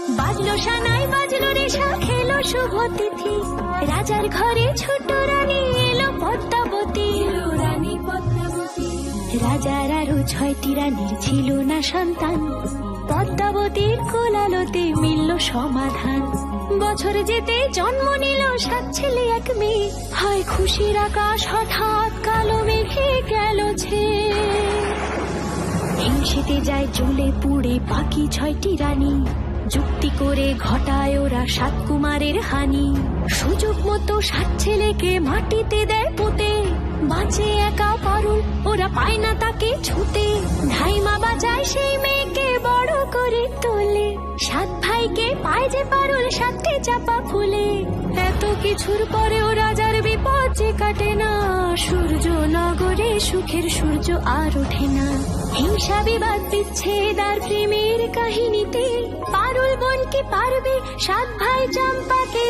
বাজলো সানাই বাজলো রেশা খেলো শুভ তিথি, রাজার ঘরে ছোট রানী এলো পদ্মাবতী। রানী পদ্মাবতী। রাজার আরো 6টি রানীর ছিল না সন্তান, পদ্মাবতীর কোলালোতে মিলল সমাধান। বছর যেতে জন্ম নিল 7 ছেলে 1 মেয়ে, হয় খুশির আকাশ হঠাৎ কালো মেঘে গেল ছেয়ে। হিংসেতে যায় জ্বলে পুড়ে বাকি 6টি রানী, যুক্তি করে ঘটায় ওরা 7 কুমারের হানি। সুযোগ মতো 7 ছেলেকে মাটিতে দেয় পুঁতে, বাঁচে একা পারুল ওরা পায় না তাকে ছুতে। ধাইমা বাজায় সেই মেয়েকে বড় করে তোলে, 7 ভাইকে পায় যে পারুল 7টে চাপা ফুলে। এত কিছুর পরেও রাজার বিপদ যে কাটে না, সূর্য নগরে সুখের সূর্য আর ওঠে না। হিংসা বিবাদ বিচ্ছেদ আর প্রেমের কাহিনীতে পারুল বোন কি পারবে 7 ভাই চম্পাকে